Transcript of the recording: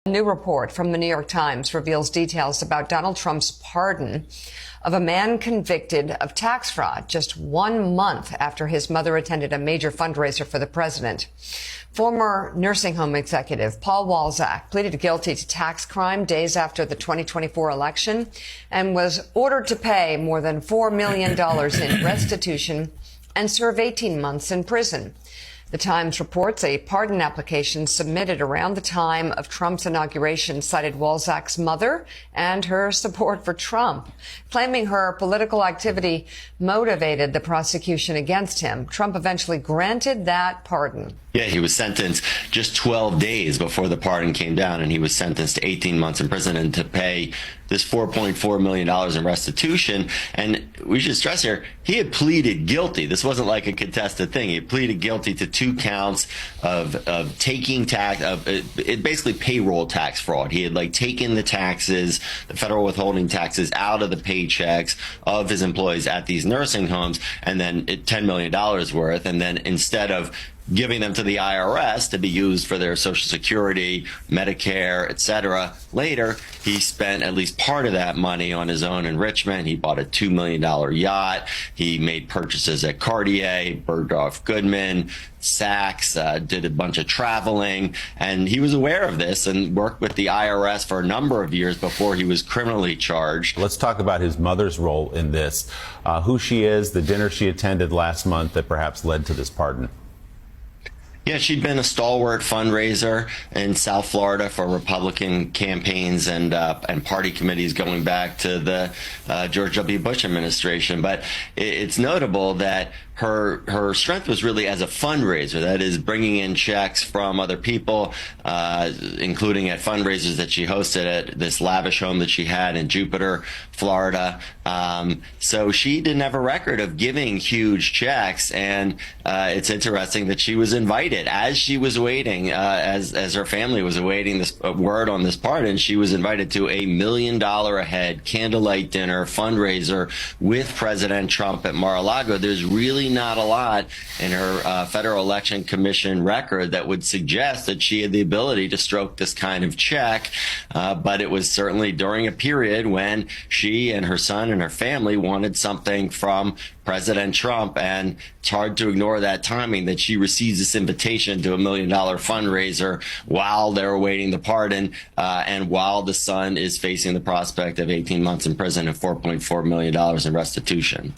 A new report from the New York Times reveals details about Donald Trump's pardon of a man convicted of tax fraud just 1 month after his mother attended a major fundraiser for the president. Former nursing home executive Paul Walzak pleaded guilty to tax crime days after the 2024 election and was ordered to pay more than $4 million in restitution and serve 18 months in prison. The Times reports a pardon application submitted around the time of Trump's inauguration cited Walzak's mother and her support for Trump, claiming her political activity motivated the prosecution against him. Trump eventually granted that pardon. Yeah, he was sentenced just 12 days before the pardon came down, and he was sentenced to 18 months in prison and to pay this $4.4 million in restitution. And we should stress here, he had pleaded guilty. This wasn't like a contested thing. He had pleaded guilty to 2 counts of taking tax, basically payroll tax fraud. He had taken the taxes, the federal withholding taxes out of the paychecks of his employees at these nursing homes, and then $10 million worth. And then instead of giving them to the IRS to be used for their Social Security, Medicare, etc. Later, he spent at least part of that money on his own enrichment. He bought a $2 million yacht. He made purchases at Cartier, Bergdorf Goodman, Saks, did a bunch of traveling, and he was aware of this and worked with the IRS for a number of years before he was criminally charged. Let's talk about his mother's role in this, who she is, the dinner she attended last month that perhaps led to this pardon. Yeah, she'd been a stalwart fundraiser in South Florida for Republican campaigns and party committees going back to the George W. Bush administration. But it's notable that her strength was really as a fundraiser, that is, bringing in checks from other people, including at fundraisers that she hosted at this lavish home that she had in Jupiter, Florida. So she didn't have a record of giving huge checks, and it's interesting that she was invited as she was waiting, as her family was awaiting this word on this pardon. She was invited to a $1 million a head candlelight dinner fundraiser with President Trump at Mar-a-Lago. There's really not a lot in her Federal Election Commission record that would suggest that she had the ability to stroke this kind of check, but it was certainly during a period when she and her son and her family wanted something from President Trump, and it's hard to ignore that timing that she receives this invitation to a $1 million fundraiser while they're awaiting the pardon, and while the son is facing the prospect of 18 months in prison and $4.4 million in restitution.